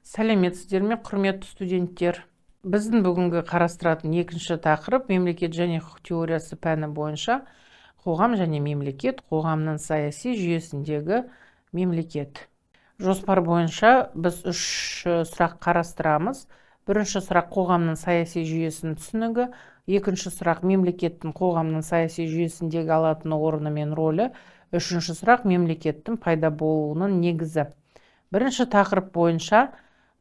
Сәлеметсіздер ме, құрметті студенттер? Біздің бүгінгі қарастыратын екінші тақырып мемлекет және құқық теориясы пәні бойынша қоғам және мемлекет, қоғамның саяси жүйесіндегі мемлекет. Жоспар бойынша біз үш сұрақ қарастырамыз. Бірінші сұрақ қоғамның саяси жүйесінің түсінігі, екінші сұрақ мемлекеттің қоғамның саяси жүйесіндегі алатын орны мен рөлі, үшінші сұрақ мемлекеттің пайда болуының негізі. Бірінші тақырып бойынша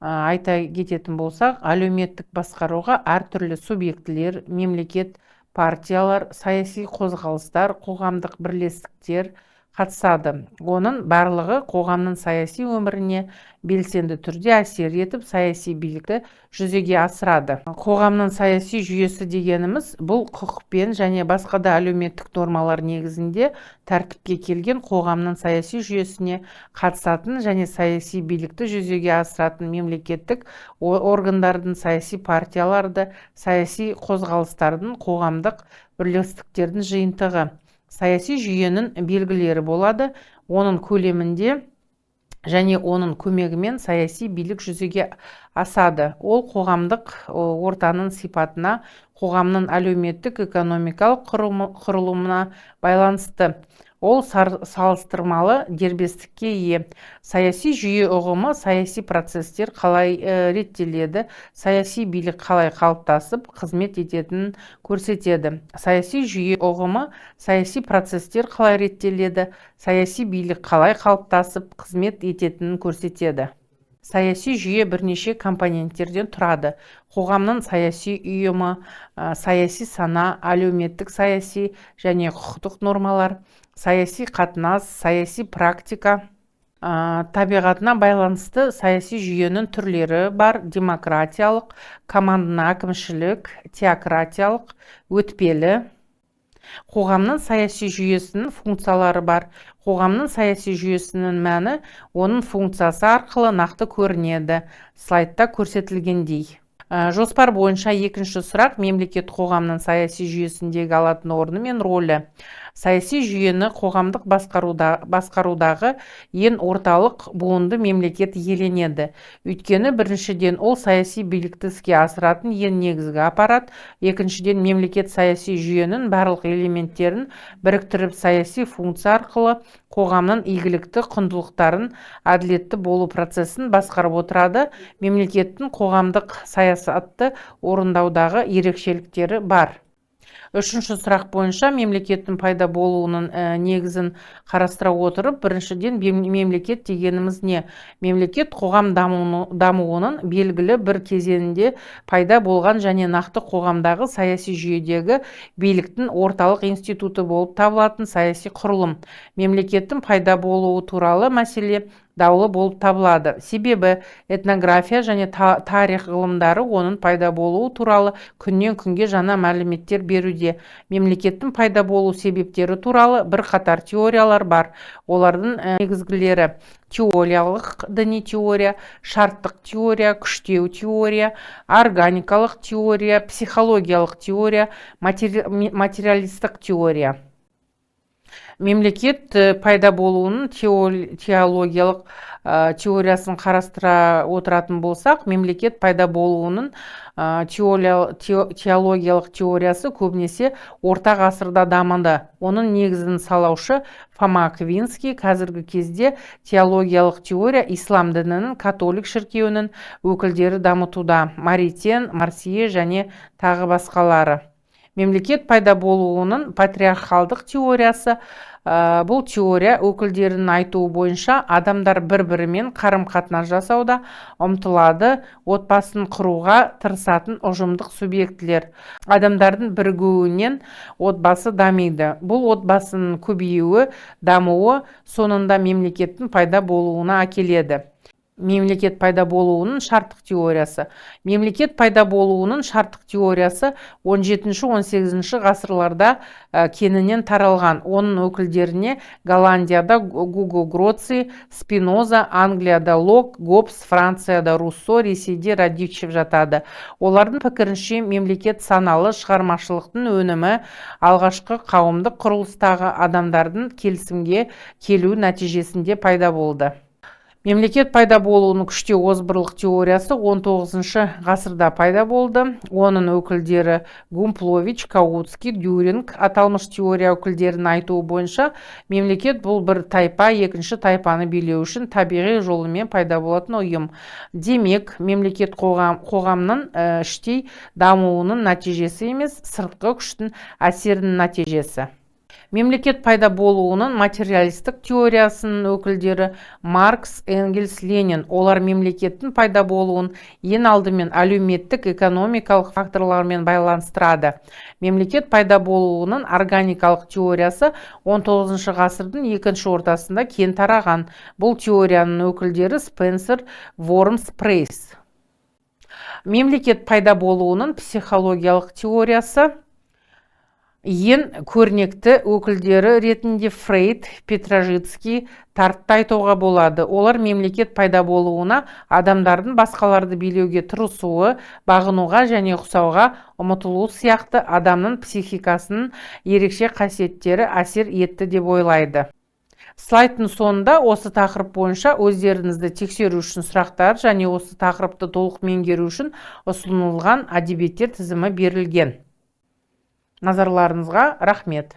айта кететін болсақ, әлеуметтік басқаруға әртүрлі субъектілер, мемлекет, партиялар, саяси қозғалыстар, қоғамдық бірлестіктер қатысады. Оның барлығы қоғамның саяси өміріне белсенді түрде әсер етіп, саяси билікті жүзеге асырады. Қоғамның саяси жүйесі дегеніміз бұл құқықпен және басқа да әлеуметтік нормалар негізінде тәртіпке келген қоғамның саяси жүйесіне қатысатын және саяси билікті жүзеге асыратын мемлекеттік органдардың, саяси партияларды, саяси қозғалыстардың, қоғамдық бірлестіктердің жиынтығы. Саяси жүйенің белгілері болады, оның көлемінде және оның көмегімен саяси билік жүзеге асады. Ол қоғамдық ортаның сипатына, қоғамның әлеуметтік экономикалық құрылымына байланысты. Ол салыстырмалы дербестікке ие. Саяси жүйе ұғымы саяси процестер қалай реттеледі, саяси билік қалай қалыптасып, қызмет ететінін көрсетеді. Саяси жүйе ұғымы саяси процестер қалай реттеледі, саяси билік қалай қалыптасып, қызмет ететінін көрсетеді. Саяси жүйе бірнеше компоненттерден тұрады. Қоғамның саяси ұйымы, саяси сана, әлеуметтік саяси және құқықтық нормалар, саяси қатынас, саяси практика. Табиғатына байланысты саяси жүйенің түрлері бар: демократиялық, команданы әкімшілік, теократиялық, өтпелі. Қоғамның саяси жүйесінің функциялары бар. Қоғамның саяси жүйесінің мәні оның функциясы арқылы нақты көрінеді. Слайдта көрсетілгендей. Жоспар бойынша екінші сұрақ мемлекет қоғамның саяси жүйесіндегі алатын орны мен рөлі. Саяси жүйені қоғамдық басқарудағы ең орталық буынды мемлекет иеленеді. Өйткені біріншіден ол саяси билікті іске асыратын ең негізгі аппарат, екіншіден мемлекет саяси жүйенің барлық элементтерін біріктіріп саяси функция арқылы қоғамның игілікті құндылықтарын, әділетті болу процесін басқарып отырады. Мемлекеттің қоғамдық саясатты орындаудағы ерекшеліктері бар. Үшінші сұрақ бойынша мемлекеттің пайда болуының негізін қарастыра отырып, біріншіден мемлекет дегеніміз не? Мемлекет қоғам дамуының белгілі бір кезеңінде пайда болған және нақты қоғамдағы саяси жүйедегі биліктің орталық институты болып табылатын саяси құрылым. Мемлекеттің пайда болуы туралы мәселе даулы болып табылады. Себебі этнография және тарих ғылымдары оның пайда болуы туралы күннен күнге жаңа мәліметтер беруде. Мемлекеттің пайда болу себептері туралы бірқатар теориялар бар. Олардың негізгілері: теориялық діни теория, шарттық теория, күштеу теория, органикалық теория, психологиялық теория, материалистік теория. Мемлекет пайда болуының теологиялық теориясын қарастыра отыратын болсақ, мемлекет пайда болуының теологиялық теориясы көбінесе орта ғасырда дамыды. Оның негізін салаушы Фома Аквинский қазіргі кезде теологиялық теория ислам дінінің католик шіркеуінің өкілдері дамытуда. Маритен, Марсие және тағы басқалары. Мемлекет пайда болуының патриархалдық теориясы. Бұл теория өкілдерінің айтуы бойынша адамдар бір-бірімен қарым-қатынас жасауда ұмтылады, отбасын құруға тырысатын ұжымдық субъектілер. Адамдардың бірігуінен отбасы дамиды. Бұл отбасының көбеюі, дамуы соңында мемлекеттің пайда болуына әкеледі. Мемлекет пайда болуының шарттық теориясы. Мемлекет пайда болуының шарттық теориясы 17-18 ғасырларда кеңінен таралған. Оның өкілдеріне Голландияда Гуго Гроций, Спиноза, Англияда Лок, Гоббс, Францияда Руссо, Ресейде Радищев жатады. Олардың пікірінше мемлекет саналы шығармашылықтың өнімі, алғашқы қауымдық құрылыстағы адамдардың келісімге келу нәтижесінде пайда болды. Мемлекет пайда болуының күштеу озбырлық теориясы 19 ғасырда пайда болды. Оның өкілдері Гумплович, Каутский, Дюринг. Аталмыш теория өкілдерінің айтуы бойынша, мемлекет бұл бір тайпа екінші тайпаны билеу үшін табиғи жолымен пайда болатын ұйым. Демек, мемлекет қоғамның іштей дамуының нәтижесі емес, сыртқы күштің әсерінің нәтижесі. Мемлекет пайда болуының материалистік теориясының өкілдері Маркс, Энгельс, Ленин. Олар мемлекеттің пайда болуын ең алдымен әлеуметтік, экономикалық факторлармен байланыстырады. Мемлекет пайда болуының органикалық теориясы 19 ғасырдың екінші ортасында кең тараған. Бұл теорияның өкілдері Спенсер, Вормс, Прейс. Мемлекет пайда болуының психологиялық теориясы ең көрнекті өкілдері ретінде Фрейд, Петрожицкий тартты айтуға болады. Олар мемлекет пайда болуына адамдардың басқаларды билеуге тырысуы, бағынуға және ұқсауға ұмытылуы сияқты адамның психикасының ерекше қасиеттері әсер етті деп ойлайды. Слайдтың соңында осы тақырып бойынша өздеріңізді тексеру үшін сұрақтар және осы тақырыпты толық меңгеру үшін ұсынылған әдебиеттер тізімі берілген. Назарларыңызға рахмет.